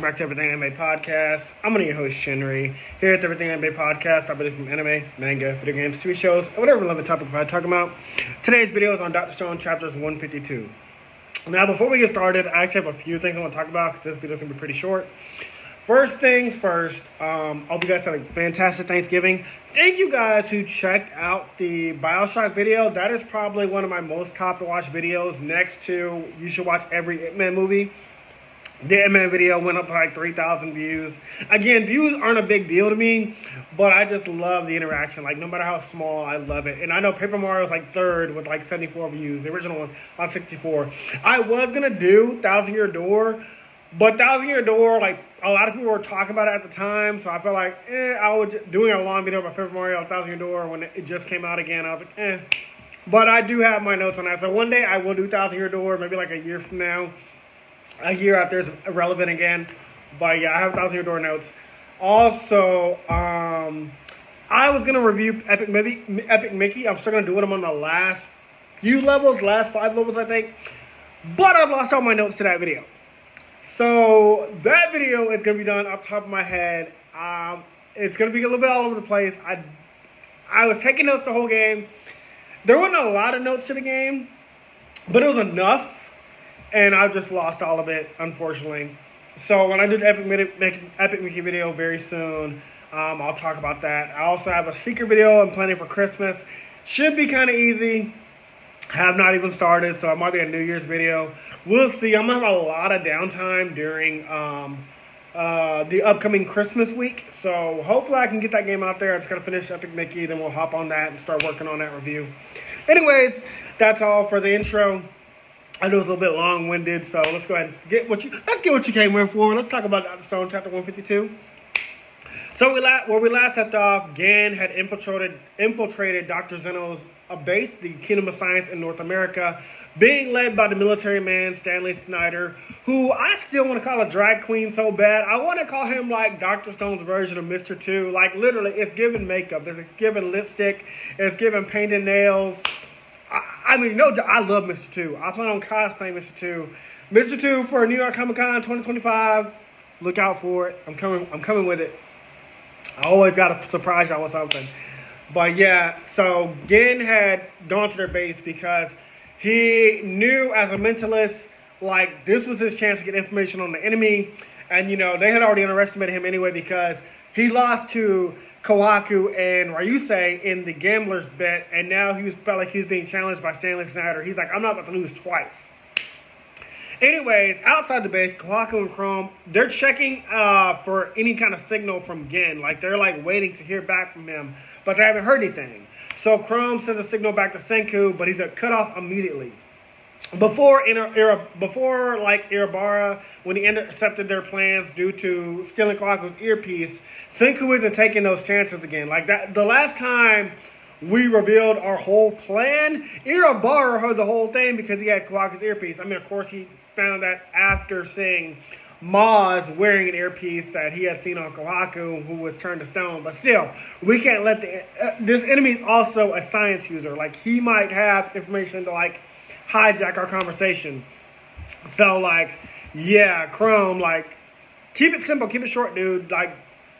back to Everything Anime Podcast. I'm one of your host, Shinry. Here at the Everything Anime Podcast, I believe from anime, manga, video games, TV shows, and whatever relevant topic I'm talking about. Today's video is on Dr. Stone chapters 152. Now, before we get started, I actually have a few things I want to talk about because this video is going to be pretty short. First things first, I hope you guys had a fantastic Thanksgiving. Thank you guys who checked out the Bioshock video. That is probably one of my most top to watch videos next to you should watch every Ip-Man movie. The Ip-Man video went up to like 3,000 views. Again, views aren't a big deal to me, but I just love the interaction. Like, no matter how small, I love it. And I know Paper Mario's like third with like 74 views. The original one on 64. I was going to do Thousand Year Door, but Thousand Year Door, like, a lot of people were talking about it at the time, so I felt like, I was doing a long video about Paper Mario Thousand Year Door when it just came out again. I was like, But I do have my notes on that. So one day I will do Thousand Year Door, maybe like a year from now. A year after it's irrelevant again. But yeah, I have Thousand Year Door notes. Also, I was going to review Epic Mickey. I'm still going to do it. I'm on the last few levels, last 5 levels, I think. But I've lost all my notes to that video. So that video is going to be done off the top of my head. It's going to be a little bit all over the place. I was taking notes the whole game. There wasn't a lot of notes to the game, but it was enough. And I just lost all of it, unfortunately. So when I do the Epic Mickey video very soon, I'll talk about that. I also have a secret video I'm planning for Christmas. Should be kind of easy. Have not even started, so it might be a New Year's video. We'll see. I'm going to have a lot of downtime during the upcoming Christmas week. So hopefully I can get that game out there. I'm just going to finish Epic Mickey, then we'll hop on that and start working on that review. Anyways, that's all for the intro. I know it's a little bit long-winded, so let's go ahead and get what you came in for. Let's talk about Dr. Stone chapter 152. So where we last left off, Gan had infiltrated Dr. Zeno's base, the Kingdom of Science in North America, being led by the military man Stanley Snyder, who I still want to call a drag queen so bad. I want to call him like Dr. Stone's version of Mr. 2. Like, literally, it's given makeup, it's given lipstick, it's given painted nails. I mean, no, I love Mr. 2. I plan on cosplaying Mr. 2. Mr. 2 for New York Comic Con 2025. Look out for it. I'm coming with it. I always got to surprise y'all with something. But yeah, so Gen had gone to their base because he knew as a mentalist, like, this was his chance to get information on the enemy. And, you know, they had already underestimated him anyway because he lost to Kohaku and Ryusei in the gambler's bet, and now felt like he was being challenged by Stanley Snyder. He's like, I'm not about to lose twice. Anyways, outside the base, Kohaku and Chrome, they're checking for any kind of signal from Gen. Like, they're like waiting to hear back from him, but they haven't heard anything. So Chrome sends a signal back to Senku, but he's cut off immediately. Before Irabara, when he intercepted their plans due to stealing Kohaku's earpiece, Senku isn't taking those chances again. Like that, the last time we revealed our whole plan, Irabara heard the whole thing because he had Kohaku's earpiece. I mean, of course, he found that after seeing Maz wearing an earpiece that he had seen on Kohaku, who was turned to stone. But still, we can't let this enemy is also a science user. Like, he might have information to like hijack our conversation. So, like, yeah, Chrome, like, keep it simple, keep it short, dude. Like,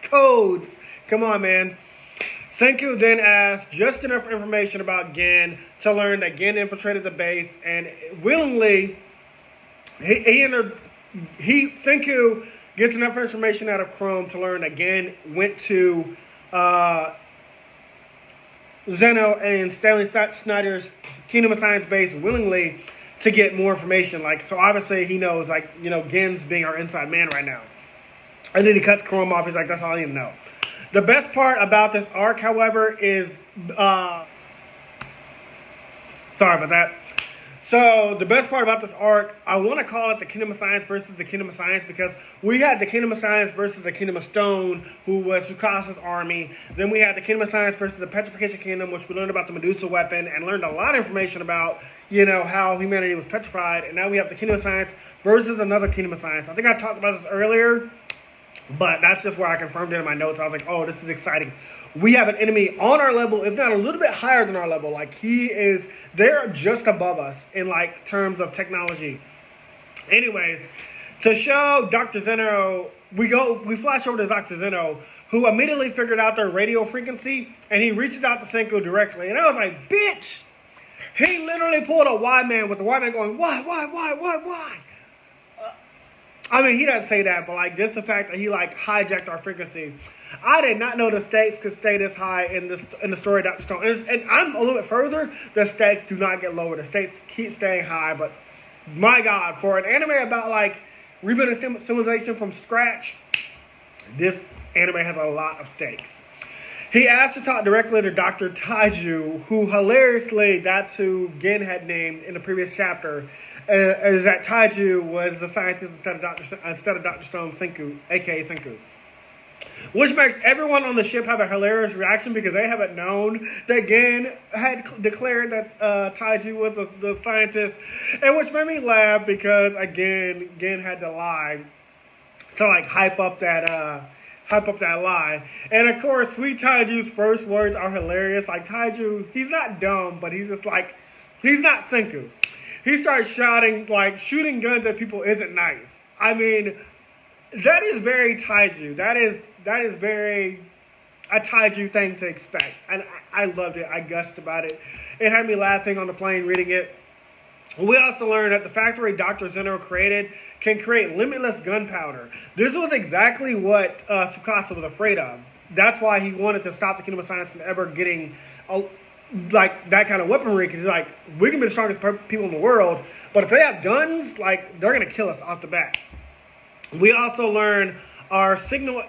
codes, come on, man. Senku then asked just enough information about Gen to learn that Gen infiltrated the base, and willingly, Senku gets enough information out of Chrome to learn that Gen went to Zeno and Stanley Snyder's Kingdom of Science base willingly to get more information. Like, so obviously he knows, like, you know, Gen's being our inside man right now. And then he cuts Chrome off. He's like, that's all I need to know. The best part about this arc, however, is sorry about that. So the best part about this arc, I want to call it the Kingdom of Science versus the Kingdom of Science, because we had the Kingdom of Science versus the Kingdom of Stone, who was Tsukasa's army. Then we had the Kingdom of Science versus the Petrification Kingdom, which we learned about the Medusa weapon and learned a lot of information about, you know, how humanity was petrified. And now we have the Kingdom of Science versus another Kingdom of Science. I think I talked about this earlier, but that's just where I confirmed it in my notes. I was like, oh, this is exciting. We have an enemy on our level, if not a little bit higher than our level. Like, they're just above us in, like, terms of technology. Anyways, To show Dr. Zeno, we flash over to Dr. Zeno, who immediately figured out their radio frequency, and he reaches out to Senku directly. And I was like, bitch! He literally pulled a Y man with the Y man going, why? I mean, he doesn't say that, but like just the fact that he like hijacked our frequency. I did not know the stakes could stay this high in the story of Dr. Stone. And I'm a little bit further, the stakes do not get lower. The stakes keep staying high, but my God, for an anime about like rebuilding civilization from scratch, this anime has a lot of stakes. He asked to talk directly to Dr. Taiju, who hilariously, that's who Gen had named in the previous chapter, is that Taiju was the scientist instead of Dr. Stone, Senku, aka Senku. Which makes everyone on the ship have a hilarious reaction because they haven't known that Gen had declared that Taiju was the scientist, and which made me laugh because again Gen had to lie to like hype up that lie. And of course, sweet Taiju's first words are hilarious. Like Taiju, he's not dumb, but he's just like, he's not Senku. He starts shouting, like shooting guns at people isn't nice. I mean, that is very Taiju. That is very a Taiju thing to expect. And I loved it. I gushed about it. It had me laughing on the plane reading it. We also learned that the factory Dr. Zeno created can create limitless gunpowder. This was exactly what Tsukasa was afraid of. That's why he wanted to stop the Kingdom of Science from ever getting like that kind of weaponry. Because he's like, we can be the strongest people in the world, but if they have guns, like they're gonna kill us off the bat. We also learned our single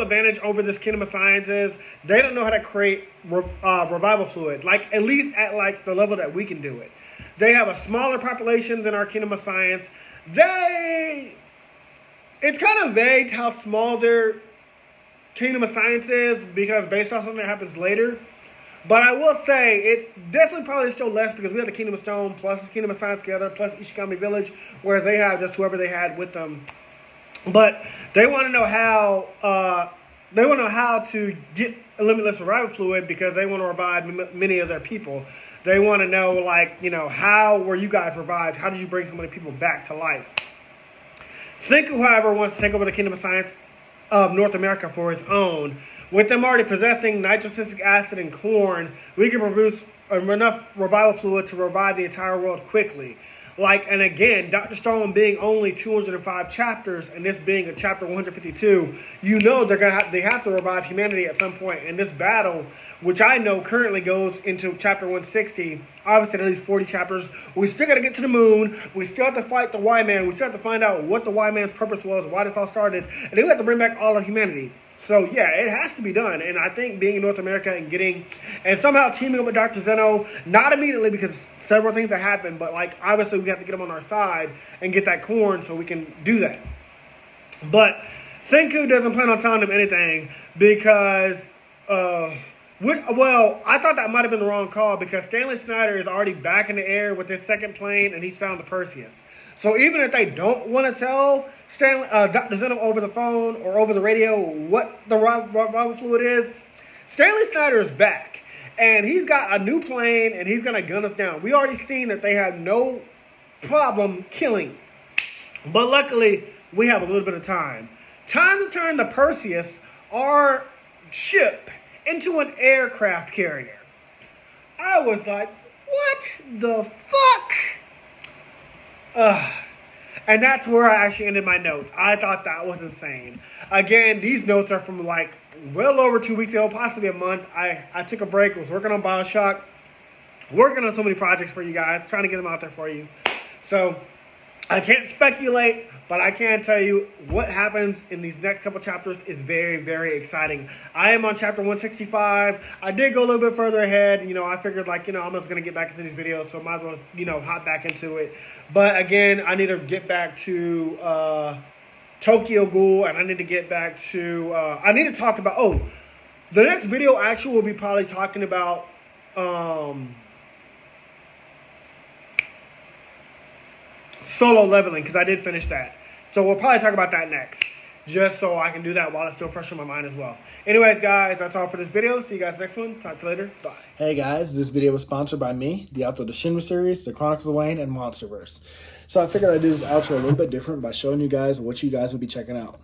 advantage over this Kingdom of Science is they don't know how to create revival fluid. Like at least at like the level that we can do it. They have a smaller population than our Kingdom of Science. It's kind of vague how small their Kingdom of Science is because based on something that happens later. But I will say it definitely probably is still less because we have the Kingdom of Stone plus the Kingdom of Science together plus Ishigami Village, whereas they have just whoever they had with them. But they want to know how to get limitless revival fluid because they want to revive many of their people. They want to know, like, you know, how were you guys revived? How did you bring so many people back to life? Senku, however, wants to take over the Kingdom of Science of North America for his own. With them already possessing nitrocyclic acid and corn, we can produce enough revival fluid to revive the entire world quickly. Like, and again, Dr. Stone being only 205 chapters, and this being a chapter 152, you know they have to revive humanity at some point. And this battle, which I know currently goes into chapter 160, obviously at least 40 chapters, we still got to get to the moon, we still have to fight the Y-Man, we still have to find out what the Y-Man's purpose was, why this all started, and then we have to bring back all of humanity. So yeah, it has to be done, and I think being in North America and somehow teaming up with Dr. Zeno, not immediately because several things that happen, but like obviously we have to get him on our side and get that corn so we can do that. But Senku doesn't plan on telling them anything because, I thought that might have been the wrong call because Stanley Snyder is already back in the air with his second plane and he's found the Perseus. So even if they don't want to tell Dr. Zeno over the phone or over the radio what the revival fluid is, Stanley Snyder is back. And he's got a new plane and he's going to gun us down. We already seen that they have no problem killing. But luckily, we have a little bit of time. Time to turn the Perseus, our ship, into an aircraft carrier. I was like, what the fuck? And that's where I actually ended my notes. I thought that was insane. Again, these notes are from like well over 2 weeks ago, possibly a month. I took a break, was working on BioShock, working on so many projects for you guys, trying to get them out there for you. So I can't speculate, but I can tell you what happens in these next couple chapters is very, very exciting. I am on chapter 165. I did go a little bit further ahead. You know, I figured like, you know, I'm just going to get back into these videos, so I might as well, you know, hop back into it. But again, I need to get back to Tokyo Ghoul, and I need to get back to, I need to talk about, the next video actually will be probably talking about, Solo Leveling, because I did finish that. So we'll probably talk about that next. just so I can do that while it's still fresh in my mind as well. Anyways, guys, that's all for this video. See you guys next one. Talk to you later. Bye. Hey guys, this video was sponsored by me, the author of the Shinry series, the Chronicles of Wayne, and Monsterverse. So I figured I'd do this outro a little bit different by showing you guys what you guys would be checking out.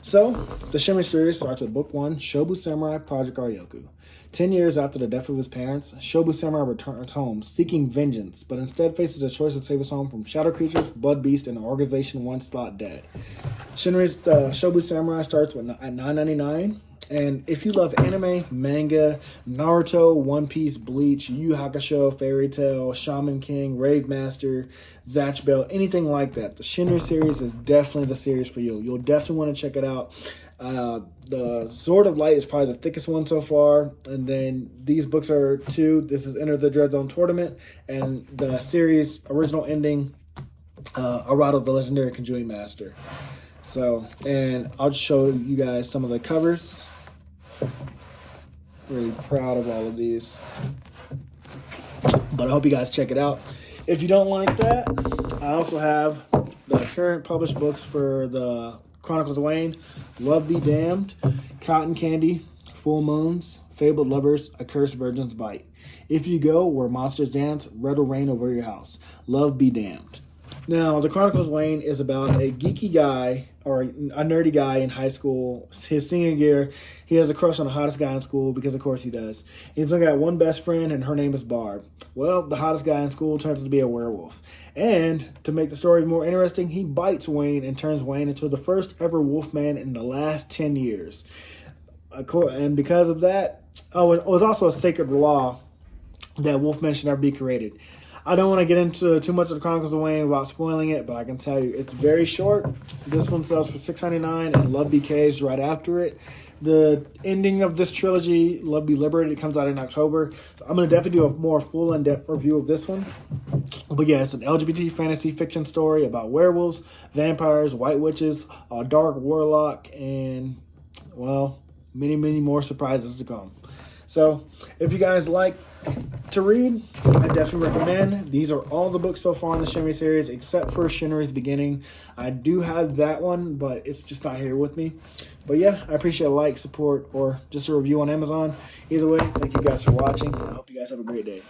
So, the Shinry series starts with Book 1, Shobu Samurai Project Aryoku. 10 years after the death of his parents, Shobu Samurai returns home seeking vengeance, but instead faces a choice to save his home from shadow creatures, blood beasts, and an organization once thought dead. Shinry's Shobu Samurai starts at $9.99. And if you love anime, manga, Naruto, One Piece, Bleach, Yu Yu Hakusho, Fairy Tail, Shaman King, Rave Master, Zatch Bell, anything like that, the Shinry series is definitely the series for you. You'll definitely want to check it out. The Sword of Light is probably the thickest one so far. And then these books are 2. This is Enter the Dread Zone Tournament. And the series original ending, Arado the Legendary Konjuis Master. So, and I'll just show you guys some of the covers. Really proud of all of these. But I hope you guys check it out. If you don't like that, I also have the current published books for the Chronicles of Wayne, Love Be Damned, Cotton Candy, Full Moons, Fabled Lovers, A Cursed Virgin's Bite. If You Go Where Monsters Dance, Red will Rain Over Your House. Love Be Damned. Now, the Chronicles of Wayne is about a geeky guy, or a nerdy guy in high school. His senior year, he has a crush on the hottest guy in school, because of course he does. He's only got one best friend, and her name is Barb. Well, the hottest guy in school turns out to be a werewolf. And to make the story more interesting, he bites Wayne and turns Wayne into the first ever wolfman in the last 10 years. And because of that, it was also a sacred law that wolfmen should never be created. I don't want to get into too much of the Chronicles of Wayne without spoiling it, but I can tell you it's very short. This one sells for $6.99, and Love Be Caged right after it. The ending of this trilogy, Love Be Liberated, comes out in October. So I'm going to definitely do a more full in-depth review of this one. But yeah, it's an LGBT fantasy fiction story about werewolves, vampires, white witches, a dark warlock, and, well, many, many more surprises to come. So if you guys like to read, I definitely recommend. These are all the books so far in the Shinry series, except for Shinry's Beginning. I do have that one, but it's just not here with me. But yeah, I appreciate a like, support, or just a review on Amazon. Either way, thank you guys for watching. I hope you guys have a great day.